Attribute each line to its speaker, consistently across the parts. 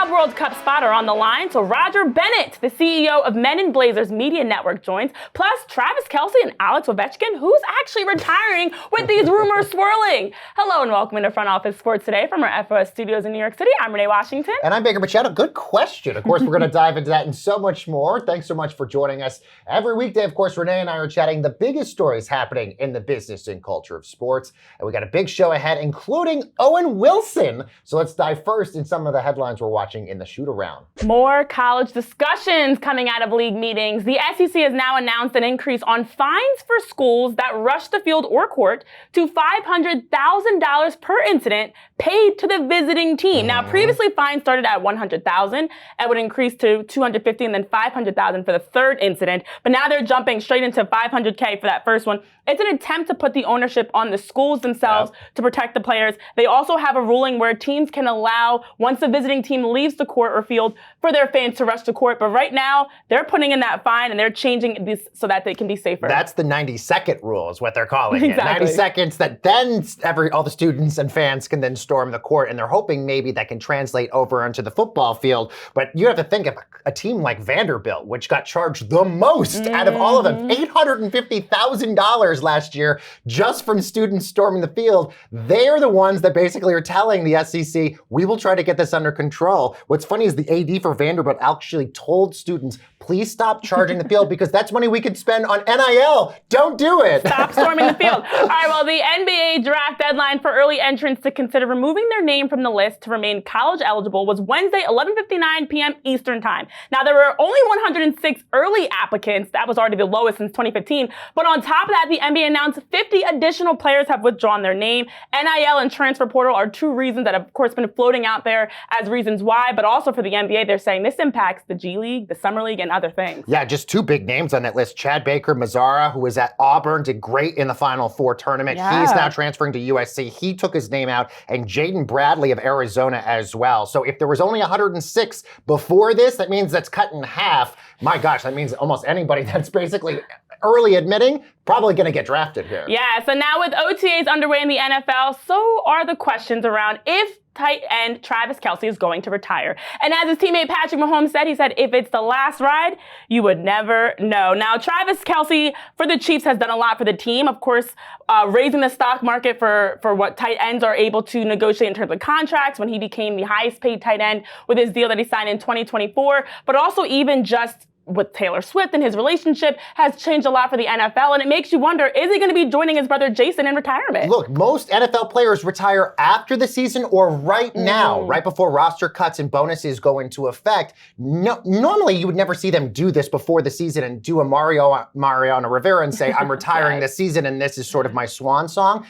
Speaker 1: Club World Cup spot are on the line, so Roger Bennett, the CEO of Men in Blazers Media Network, joins, plus Travis Kelce and Alex Ovechkin, who's actually retiring with these rumors swirling. Hello and welcome into Front Office Sports Today from our FOS studios in New York City. I'm Renee Washington.
Speaker 2: And I'm Dager Machado. Good question. Of course, we're going to dive into that and so much more. Thanks so much for joining us. Every weekday, of course, Renee and I are chatting the biggest stories happening in the business and culture of sports. And we got a big show ahead, including Owen Wilson. So let's dive first in some of the headlines we're watching in the shoot-around.
Speaker 1: More college discussions coming out of league meetings. The SEC has now announced an increase on fines for schools that rush the field or court to $500,000 per incident paid to the visiting team. Now, previously fines started at $100,000 and would increase to $250,000 and then $500,000 for the third incident. But now they're jumping straight into $500K for that first one. It's an attempt to put the ownership on the schools themselves to protect the players. They also have a ruling where teams can allow, once the visiting team leaves the court or field, for their fans to rush the court. But right now, they're putting in that fine and they're changing this so that they can be safer.
Speaker 2: That's the 90-second rule is what they're calling it.
Speaker 1: Exactly.
Speaker 2: 90 seconds that then all the students and fans can then storm the court, and they're hoping maybe that can translate over onto the football field. But you have to think of a team like Vanderbilt, which got charged the most out of all of them, $850,000 last year just from students storming the field. They're the ones that basically are telling the SEC, we will try to get this under control. What's funny is the AD for Vanderbilt actually told students, please stop charging the field because that's money we could spend on NIL. Don't do it.
Speaker 1: Stop storming the field. All right, well, the NBA draft deadline for early entrants to consider removing their name from the list to remain college eligible was Wednesday, 11:59 p.m. Eastern time. Now, there were only 106 early applicants. That was already the lowest since 2015. But on top of that, the NBA announced 50 additional players have withdrawn their name. NIL and transfer portal are two reasons that have, of course, been floating out there as reasons why. But also for the NBA, they're saying this impacts the G League, the Summer League, and other things.
Speaker 2: Yeah, just two big names on that list. Chad Baker Mazzara, who was at Auburn, did great in the Final Four tournament.
Speaker 1: Yeah.
Speaker 2: He's now transferring to USC. He took his name out. And Jaden Bradley of Arizona as well. So if there was only 106 before this, that means that's cut in half. My gosh, that means almost anybody that's basically early admitting probably going to get drafted here.
Speaker 1: Yeah, so now with OTAs underway in the NFL, so are the questions around if tight end Travis Kelce is going to retire. And as his teammate Patrick Mahomes said, he said, if it's the last ride, you would never know. Now, Travis Kelce for the Chiefs has done a lot for the team. Of course, raising the stock market for what tight ends are able to negotiate in terms of contracts when he became the highest paid tight end with his deal that he signed in 2024. But also even just with Taylor Swift and his relationship has changed a lot for the NFL. And it makes you wonder, is he going to be joining his brother Jason in retirement?
Speaker 2: Look, most NFL players retire after the season or right now, right before roster cuts and bonuses go into effect. No, normally, you would never see them do this before the season and do a Mariano Rivera and say, I'm retiring this season and this is sort of my swan song.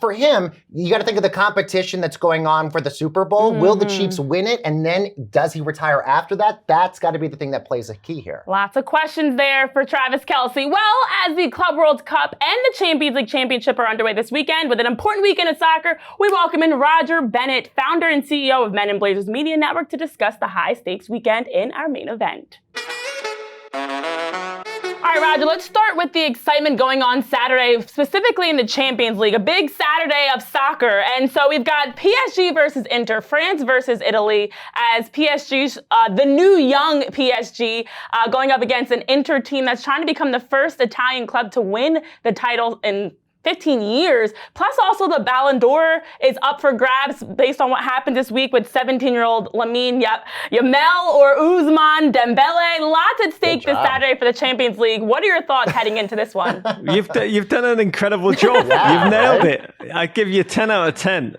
Speaker 2: For him, you got to think of the competition that's going on for the Super Bowl. Will the Chiefs win it? And then does he retire after that? That's got to be the thing that plays a key here.
Speaker 1: Lots of questions there for Travis Kelce. Well, as the Club World Cup and the Champions League Championship are underway this weekend with an important weekend of soccer, we welcome in Roger Bennett, founder and CEO of Men in Blazers Media Network, to discuss the high-stakes weekend in our main event. All right, Roger, let's start with the excitement going on Saturday, specifically in the Champions League, a big Saturday of soccer. And so we've got PSG versus Inter, France versus Italy, as PSG's, the new young PSG, going up against an Inter team that's trying to become the first Italian club to win the title in 15 years. Plus also the Ballon d'Or is up for grabs based on what happened this week with 17-year-old Lamine Yamal or Ousmane Dembele. Lots at stake this Saturday for the Champions League. What are your thoughts heading into this one?
Speaker 3: You've done an incredible job. You've nailed it. I give you 10 out of 10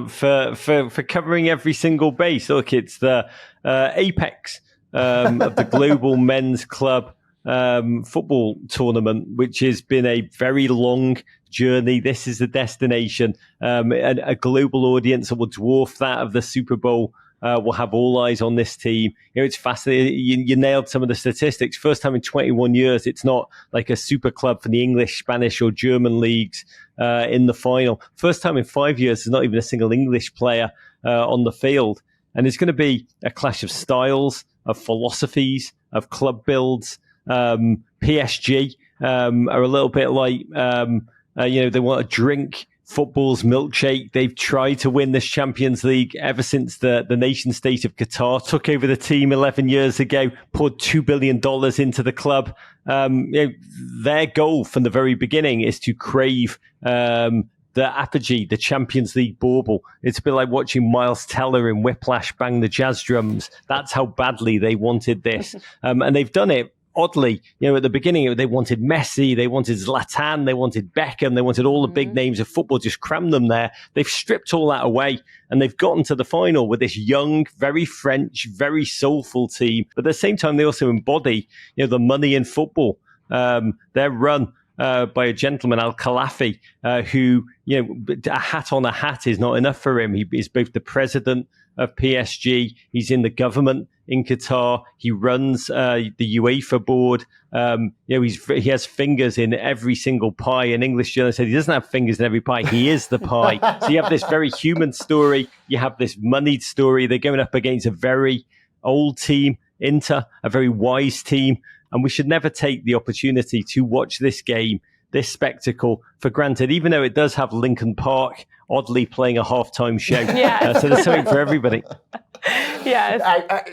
Speaker 3: for covering every single base. Look, it's the apex of the global men's club football tournament, which has been a very long journey. This is the destination, and a global audience that will dwarf that of the Super Bowl. Will have all eyes on this team. You know, it's fascinating. You nailed some of the statistics. First time in 21 years, it's not like a super club for the English, Spanish, or German leagues in the final. First time in 5 years, there's not even a single English player on the field. And it's going to be a clash of styles, of philosophies, of club builds. PSG are a little bit like, they want to drink football's milkshake. They've tried to win this Champions League ever since the nation state of Qatar took over the team 11 years ago, poured $2 billion into the club. Their goal from the very beginning is to crave the apogee, the Champions League bauble. It's a bit like watching Miles Teller in Whiplash bang the jazz drums. That's how badly they wanted this. And they've done it. Oddly, at the beginning, they wanted Messi, they wanted Zlatan, they wanted Beckham, they wanted all the big names of football, just cram them there. They've stripped all that away, and they've gotten to the final with this young, very French, very soulful team. But at the same time, they also embody, the money in football. They're run by a gentleman, Al Khalafi, who, a hat on a hat is not enough for him. He is both the president of PSG. He's in the government in Qatar. He runs the UEFA board. He has fingers in every single pie. An English journalist said he doesn't have fingers in every pie. He is the pie. So you have this very human story. You have this moneyed story. They're going up against a very old team, Inter, a very wise team. And we should never take the opportunity to watch this game, this spectacle, for granted, even though it does have Lincoln Park oddly playing a halftime show.
Speaker 1: Yeah.
Speaker 3: So there's something for everybody.
Speaker 1: Yes.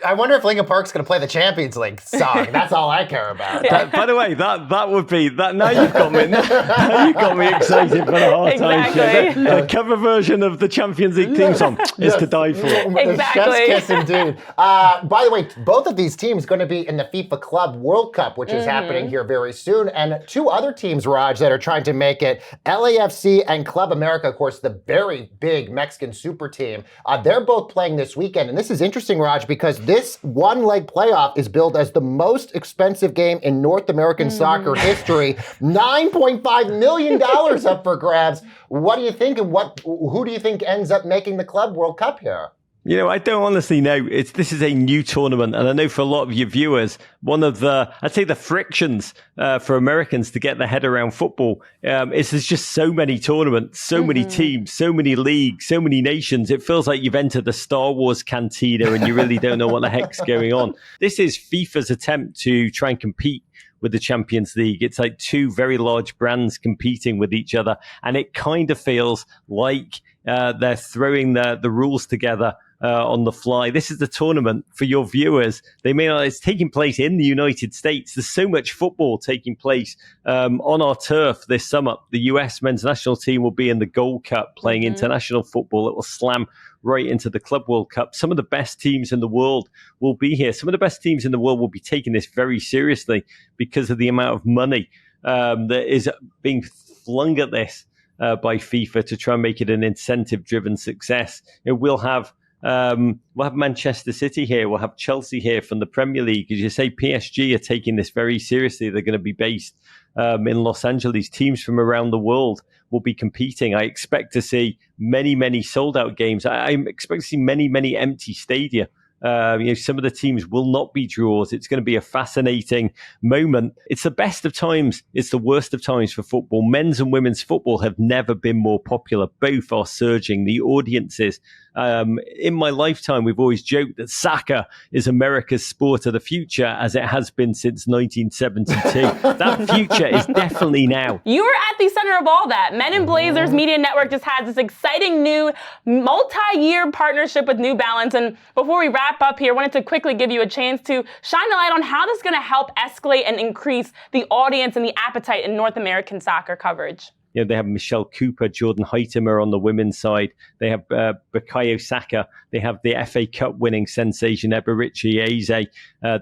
Speaker 2: I wonder if Lincoln Park's going to play the Champions League song. That's all I care about.
Speaker 3: By the way, that would be that. Now you've got me. Now you've got me excited for the halftime show. The cover version of the Champions League theme song is to die for.
Speaker 1: Exactly.
Speaker 2: Chef's kiss indeed. By the way, both of these teams going to be in the FIFA Club World Cup, which is happening here very soon, and two other teams, Raj, that are trying to make it: LAFC and Club America, of course, the very big Mexican super team. They're both playing this weekend, and this is interesting, Raj, because this one-leg playoff is billed as the most expensive game in North American soccer history. $9.5 million up for grabs. What do you think, and who do you think ends up making the Club World Cup here?
Speaker 3: I don't honestly know. This is a new tournament, and I know for a lot of your viewers, one of I'd say the frictions for Americans to get their head around football is there's just so many tournaments, so many teams, so many leagues, so many nations. It feels like you've entered the Star Wars cantina and you really don't know what the heck's going on. This is FIFA's attempt to try and compete with the Champions League. It's like two very large brands competing with each other, and it kind of feels like they're throwing the rules together on the fly. This is the tournament for your viewers. They may not. It's taking place in the United States. There's so much football taking place on our turf this summer. The US men's national team will be in the Gold Cup playing international football. It will slam right into the Club World Cup. Some of the best teams in the world will be here. Some of the best teams in the world will be taking this very seriously because of the amount of money that is being flung at this by FIFA to try and make it an incentive-driven success. We'll have Manchester City here. We'll have Chelsea here from the Premier League. As you say, PSG are taking this very seriously. They're going to be based in Los Angeles. Teams from around the world will be competing. I expect to see many, many sold-out games. I expect to see many, many empty stadia. Some of the teams will not be draws. It's going to be a fascinating moment. It's the best of times. It's the worst of times for football. Men's and women's football have never been more popular. Both are surging. The audiences. In my lifetime, we've always joked that soccer is America's sport of the future, as it has been since 1972. That future is definitely now.
Speaker 1: You were at the center of all that. Men in Blazers Media Network just has this exciting new multi-year partnership with New Balance. And before we wrap up here, I wanted to quickly give you a chance to shine a light on how this is going to help escalate and increase the audience and the appetite in North American soccer coverage.
Speaker 3: They have Michelle Cooper, Jordan Heitemer on the women's side. They have Bukayo Saka. They have the FA Cup winning sensation Eberichi Eze.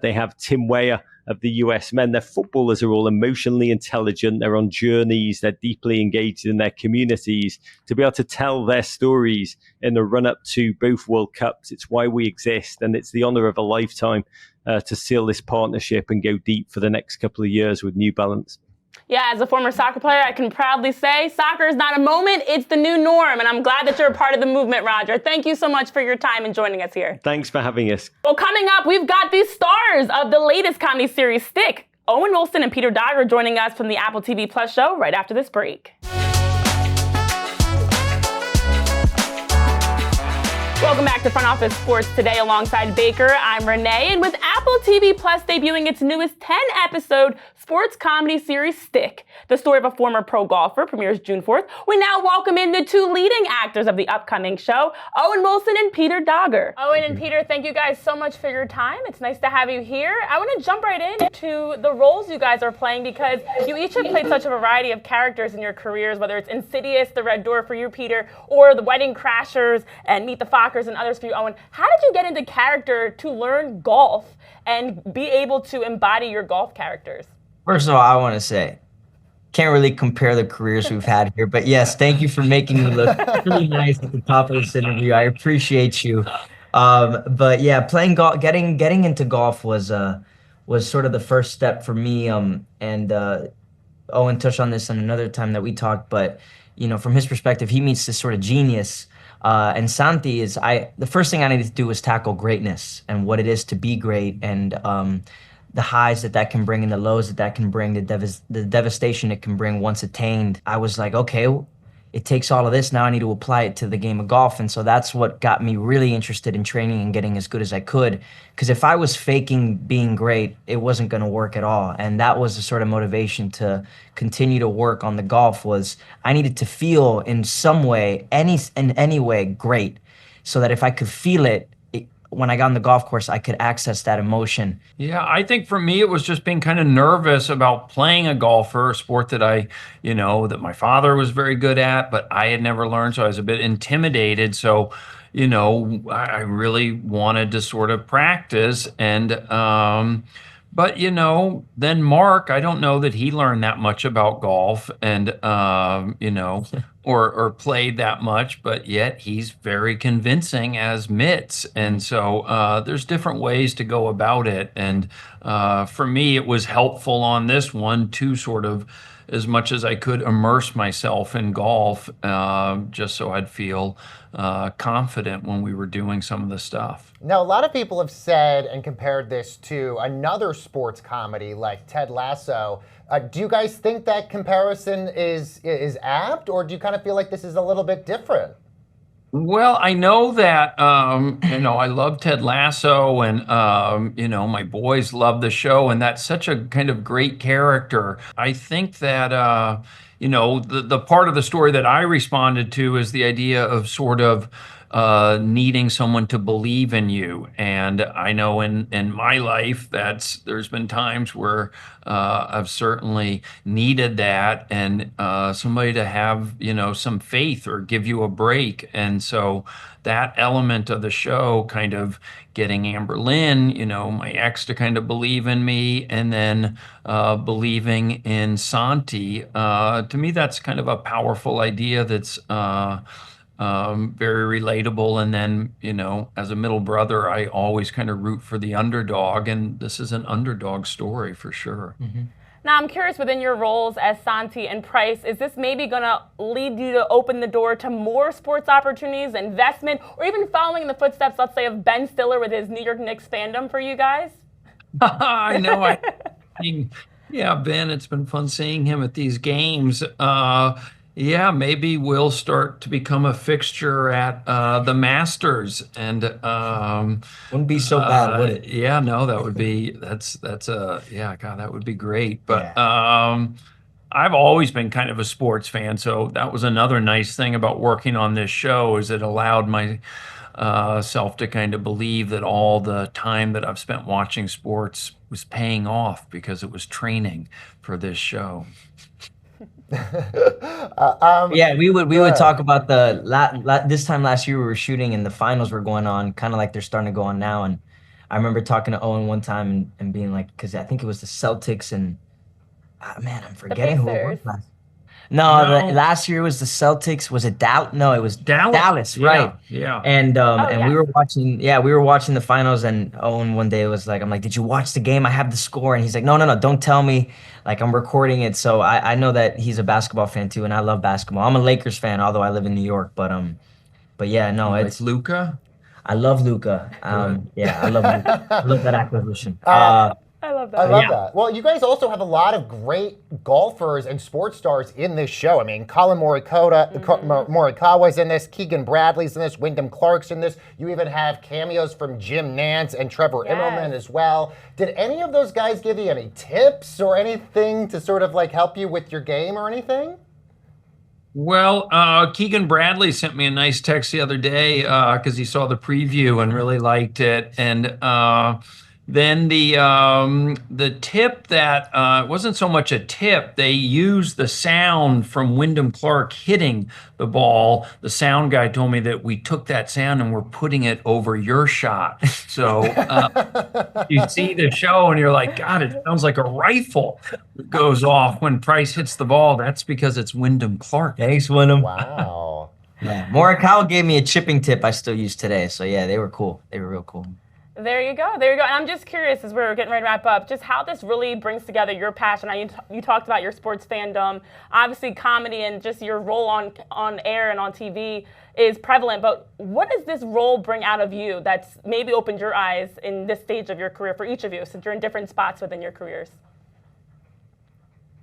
Speaker 3: They have Tim Weah of the US men. Their footballers are all emotionally intelligent. They're on journeys. They're deeply engaged in their communities. To be able to tell their stories in the run-up to both World Cups, it's why we exist. And it's the honor of a lifetime to seal this partnership and go deep for the next couple of years with New Balance.
Speaker 1: Yeah, as a former soccer player, I can proudly say soccer is not a moment, it's the new norm. And I'm glad that you're a part of the movement, Roger. Thank you so much for your time and joining us here.
Speaker 3: Thanks for having us.
Speaker 1: Well, coming up, we've got the stars of the latest comedy series, Stick. Owen Wilson and Peter Dager joining us from the Apple TV Plus show right after this break. Welcome back to Front Office Sports Today alongside Baker. I'm Renee, and with Apple TV Plus debuting its newest 10-episode sports comedy series, Stick, the story of a former pro golfer, premieres June 4th. We now welcome in the two leading actors of the upcoming show, Owen Wilson and Peter Dager. Owen and Peter, thank you guys so much for your time. It's nice to have you here. I want to jump right into the roles you guys are playing because you each have played such a variety of characters in your careers, whether it's Insidious, The Red Door for you, Peter, or The Wedding Crashers and Meet the Fockers and others for you, Owen. How did you get into character to learn golf and be able to embody your golf characters?
Speaker 4: First of all, I want to say, can't really compare the careers we've had here, but yes, thank you for making me look really nice at the top of this interview. I appreciate you. But yeah, playing golf, getting into golf was sort of the first step for me. And Owen touched on this another time that we talked, but from his perspective, he meets this sort of genius. And Santi is the first thing I needed to do was tackle greatness and what it is to be great, and the highs that can bring and the lows that can bring, the devastation it can bring once attained. I was like, okay, it takes all of this. Now I need to apply it to the game of golf. And so that's what got me really interested in training and getting as good as I could. Because if I was faking being great, it wasn't going to work at all. And that was the sort of motivation to continue to work on the golf. Was I needed to feel in some way, in any way, great, so that if I could feel it, when I got on the golf course, I could access that emotion.
Speaker 5: Yeah, I think for me, it was just being kind of nervous about playing a golfer, a sport that that my father was very good at, but I had never learned. So I was a bit intimidated. So, I really wanted to sort of practice. And, but, then Mark, I don't know that he learned that much about golf and, or played that much, but yet he's very convincing as Mitts. And so there's different ways to go about it. And for me, it was helpful on this one to sort of, as much as I could, immerse myself in golf, just so I'd feel confident when we were doing some of the stuff.
Speaker 2: Now, a lot of people have said and compared this to another sports comedy like Ted Lasso. Do you guys think that comparison is apt, or do you kind of feel like this is a little bit different?
Speaker 5: Well, I know that, I love Ted Lasso, and, my boys love the show, and that's such a kind of great character. I think that, the part of the story that I responded to is the idea of sort of needing someone to believe in you. And I know in my life, there's been times where I've certainly needed that, and somebody to have, some faith or give you a break. And so that element of the show, kind of getting Amber Lynn, my ex, to kind of believe in me, and then believing in Santi, to me, that's kind of a powerful idea that's very relatable. And then, as a middle brother, I always kind of root for the underdog, and this is an underdog story for sure.
Speaker 4: Mm-hmm.
Speaker 1: Now, I'm curious, within your roles as Santi and Price, is this maybe going to lead you to open the door to more sports opportunities, investment, or even following in the footsteps, let's say, of Ben Stiller with his New York Knicks fandom for you guys?
Speaker 5: I know. Yeah, Ben, it's been fun seeing him at these games. Yeah, maybe we'll start to become a fixture at the Masters, and
Speaker 4: Wouldn't be so bad, would it?
Speaker 5: Yeah, no, that would be God, that would be great. But I've always been kind of a sports fan, so that was another nice thing about working on this show, is it allowed my self to kind of believe that all the time that I've spent watching sports was paying off because it was training for this show.
Speaker 4: Yeah, we would talk about this time last year we were shooting and the finals were going on, kind of like they're starting to go on now. And I remember talking to Owen one time and being like, because I think it was the Celtics and man, I'm forgetting who it was last. No, last year was the Celtics. Was it Dallas? No, it was Dallas, right?
Speaker 5: Yeah.
Speaker 4: And we were watching. Yeah, we were watching the finals. And Owen one day was like, "I'm like, did you watch the game? I have the score." And he's like, "No, don't tell me. Like, I'm recording it." So I know that he's a basketball fan too, and I love basketball. I'm a Lakers fan, although I live in New York. But yeah, no, it's
Speaker 5: Luka.
Speaker 4: I love Luka. Yeah, I love Luka. I love that acquisition.
Speaker 1: I love love that.
Speaker 2: I love that. Well, you guys also have a lot of great golfers and sports stars in this show. I mean, Colin Morikawa's in this, Keegan Bradley's in this, Wyndham Clark's in this. You even have cameos from Jim Nantz and Trevor Immelman as well. Did any of those guys give you any tips or anything to sort of like help you with your game or anything?
Speaker 5: Well, Keegan Bradley sent me a nice text the other day because he saw the preview and really liked it. And then the tip that wasn't so much a tip. They used the sound from Wyndham Clark hitting the ball. The sound guy told me that we took that sound and we're putting it over your shot. So you see the show and you're like, God, it sounds like a rifle goes off when Price hits the ball. That's because it's Wyndham Clark.
Speaker 4: Thanks, Wyndham.
Speaker 2: Wow.
Speaker 4: Yeah, Morikawa gave me a chipping tip I still use today. So yeah, they were cool. They were real cool.
Speaker 1: There you go. There you go. And I'm just curious, as we're getting ready to wrap up, just how this really brings together your passion. You talked about your sports fandom. Obviously, comedy and just your role on air and on TV is prevalent. But what does this role bring out of you that's maybe opened your eyes in this stage of your career for each of you, since you're in different spots within your careers?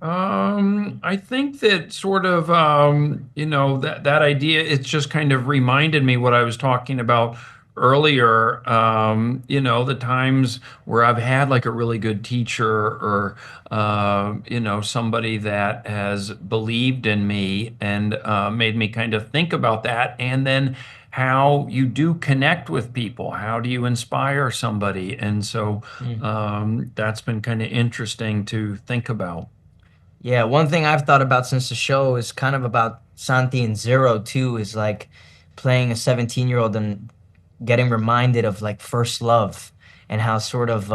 Speaker 5: I think that sort of, that idea, it's just kind of reminded me what I was talking about earlier, the times where I've had like a really good teacher or, somebody that has believed in me and made me kind of think about that. And then how you do connect with people. How do you inspire somebody? And so that's been kind of interesting to think about.
Speaker 4: Yeah, one thing I've thought about since the show is kind of about Santi and Zero too, is like playing a 17-year-old and getting reminded of like first love and how sort of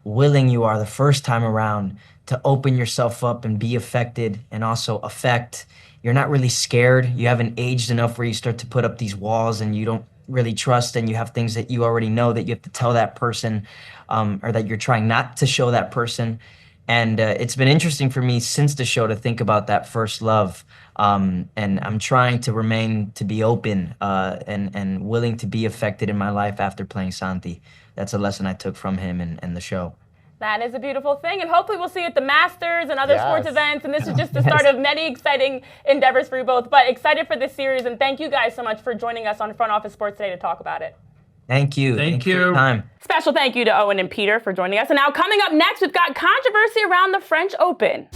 Speaker 4: willing you are the first time around to open yourself up and be affected and also affect. You're not really scared. You haven't aged enough where you start to put up these walls and you don't really trust, and you have things that you already know that you have to tell that person or that you're trying not to show that person. And it's been interesting for me since the show to think about that first love. And I'm trying to be open and willing to be affected in my life after playing Santi. That's a lesson I took from him and the show.
Speaker 1: That is a beautiful thing, and hopefully we'll see you at the Masters and other sports events, and this is just the start of many exciting endeavors for you both. But excited for this series, and thank you guys so much for joining us on Front Office Sports today to talk about it.
Speaker 4: Thank you.
Speaker 5: Thank
Speaker 4: For
Speaker 5: you.
Speaker 4: your time.
Speaker 1: Special thank you to Owen and Peter for joining us. And now coming up next, we've got controversy around the French Open.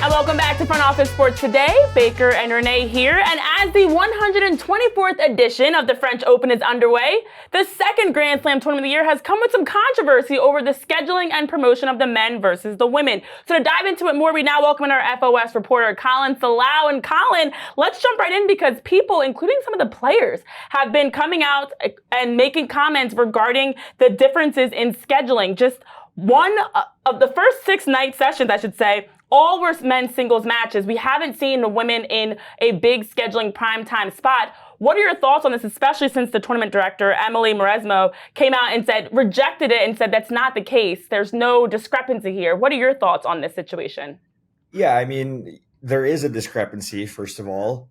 Speaker 1: And welcome back to Front Office Sports today. Baker and Renee here. And as the 124th edition of the French Open is underway, the second Grand Slam tournament of the year has come with some controversy over the scheduling and promotion of the men versus the women. So to dive into it more, we now welcome in our FOS reporter, Colin Salao. And Colin, let's jump right in because people, including some of the players, have been coming out and making comments regarding the differences in scheduling. Just one of the first 6 night sessions, I should say, all were men's singles matches. We haven't seen the women in a big scheduling primetime spot. What are your thoughts on this, especially since the tournament director, Emily Mauresmo, came out and rejected it and said that's not the case. There's no discrepancy here. What are your thoughts on this situation?
Speaker 6: Yeah, I mean, there is a discrepancy, first of all.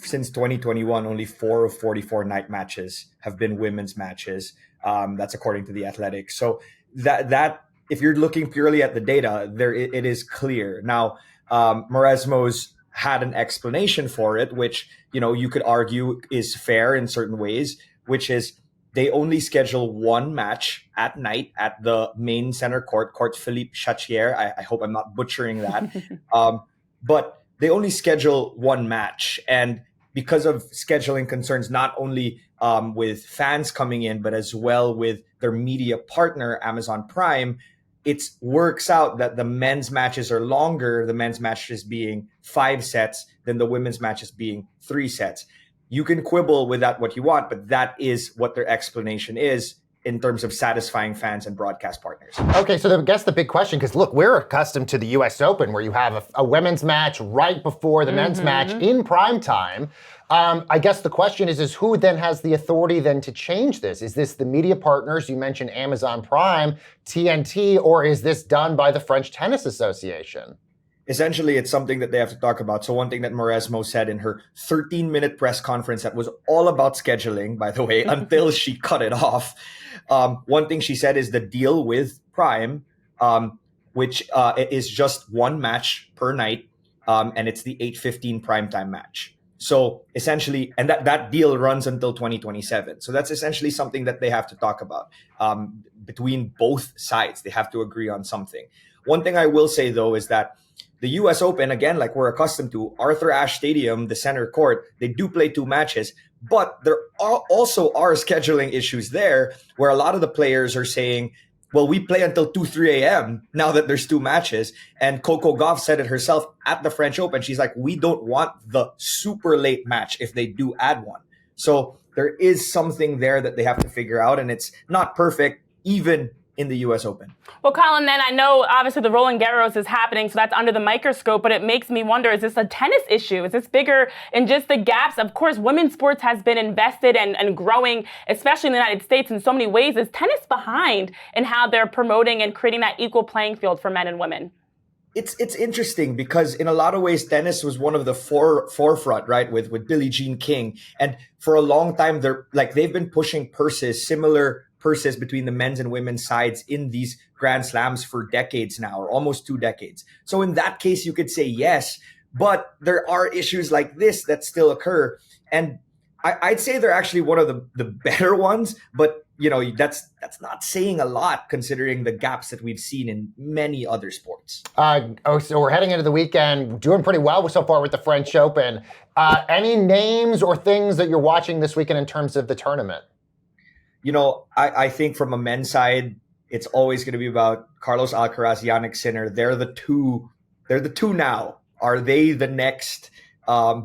Speaker 6: Since 2021, only 4 of 44 night matches have been women's matches. That's according to The Athletic. So that if you're looking purely at the data, it is clear. Now, Mauresmo's had an explanation for it, which, you could argue is fair in certain ways, which is they only schedule one match at night at the main center court Philippe Chatrier. I hope I'm not butchering that. But they only schedule one match. And because of scheduling concerns, not only with fans coming in, but as well with their media partner, Amazon Prime, it works out that the men's matches are longer, the men's matches being 5 sets than the women's matches being 3 sets. You can quibble with that what you want, but that is what their explanation is in terms of satisfying fans and broadcast partners.
Speaker 2: Okay, so I guess the big question, because look, we're accustomed to the U.S. Open where you have a women's match right before the men's match in prime time. I guess the question is who then has the authority then to change this? Is this the media partners? You mentioned Amazon Prime, TNT, or is this done by the French Tennis Association?
Speaker 6: essentially it's something that they have to talk about. So one thing that Mauresmo said in her 13-minute press conference that was all about scheduling, by the way, until she cut it off. One thing she said is the deal with Prime, which is just one match per night, and it's the 8:15 primetime match. So essentially, and that deal runs until 2027. So that's essentially something that they have to talk about between both sides. They have to agree on something. One thing I will say, though, is that the U.S. Open, again, like we're accustomed to, Arthur Ashe Stadium, the center court, they do play 2 matches, but there also are scheduling issues there where a lot of the players are saying, well, we play until 2, 3 a.m. now that there's 2 matches. And Coco Gauff said it herself at the French Open. She's like, we don't want the super late match if they do add one. So there is something there that they have to figure out, and it's not perfect even in the U.S. Open.
Speaker 1: Well, Colin, then I know obviously the Roland Garros is happening, so that's under the microscope, but it makes me wonder, is this a tennis issue? Is this bigger in just the gaps? Of course, women's sports has been invested and growing, especially in the United States in so many ways. Is tennis behind in how they're promoting and creating that equal playing field for men and women?
Speaker 6: It's interesting because in a lot of ways, tennis was one of the forefront, right, with Billie Jean King. And for a long time, they've been pushing similar purses between the men's and women's sides in these Grand Slams for decades now, or almost 2 decades. So in that case, you could say yes, but there are issues like this that still occur. And I'd say they're actually one of the better ones, but that's not saying a lot considering the gaps that we've seen in many other sports.
Speaker 2: So we're heading into the weekend, doing pretty well so far with the French Open. Any names or things that you're watching this weekend in terms of the tournament?
Speaker 6: I think from a men's side, it's always going to be about Carlos Alcaraz, Jannik Sinner. They're the two now. Are they the next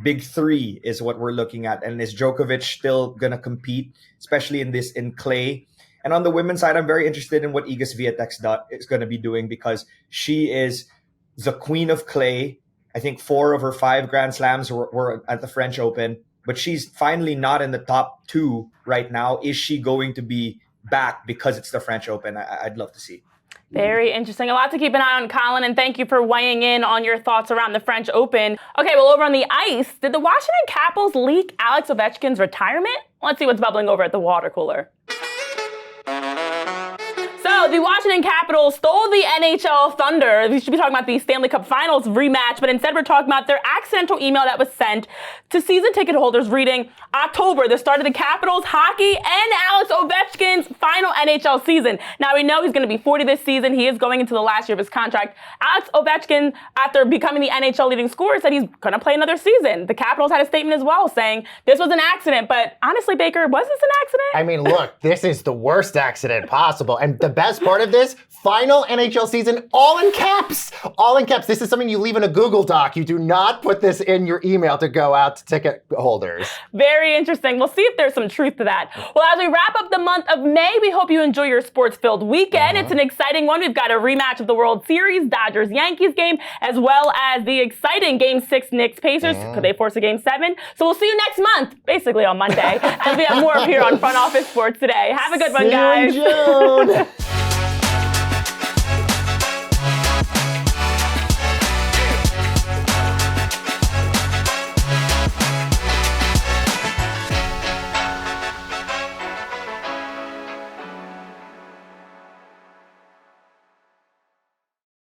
Speaker 6: big 3 is what we're looking at. And is Djokovic still going to compete, especially in clay? And on the women's side, I'm very interested in what Iga Swiatek is going to be doing because she is the queen of clay. I think 4 of her 5 Grand Slams were at the French Open, but she's finally not in the top 2 right now. Is she going to be back because it's the French Open? I'd love to see.
Speaker 1: Very interesting. A lot to keep an eye on, Colin, and thank you for weighing in on your thoughts around the French Open. Okay, well, over on the ice, did the Washington Capitals leak Alex Ovechkin's retirement? Let's see what's bubbling over at the water cooler. So the Washington Capitals stole the NHL thunder. We should be talking about the Stanley Cup Finals rematch, but instead we're talking about their accidental email that was sent to season ticket holders reading October, the start of the Capitals hockey and Alex Ovechkin's final NHL season. Now we know he's going to be 40 this season. He is going into the last year of his contract. Alex Ovechkin, after becoming the NHL leading scorer, said he's going to play another season. The Capitals had a statement as well saying this was an accident, but honestly, Baker, was this an accident?
Speaker 2: I mean, look, this is the worst accident possible. And the best part of this, final NHL season, all in caps. All in caps. This is something you leave in a Google Doc. You do not put this in your email to go out to ticket holders.
Speaker 1: Very interesting. We'll see if there's some truth to that. Well, as we wrap up the month of May, we hope you enjoy your sports-filled weekend. It's an exciting one. We've got a rematch of the World Series, Dodgers-Yankees game, as well as the exciting Game 6 Knicks-Pacers. Could they force a Game 7? So we'll see you next month, basically on Monday, as we have more here on Front Office Sports Today. Have a good one, guys.
Speaker 2: See you in June.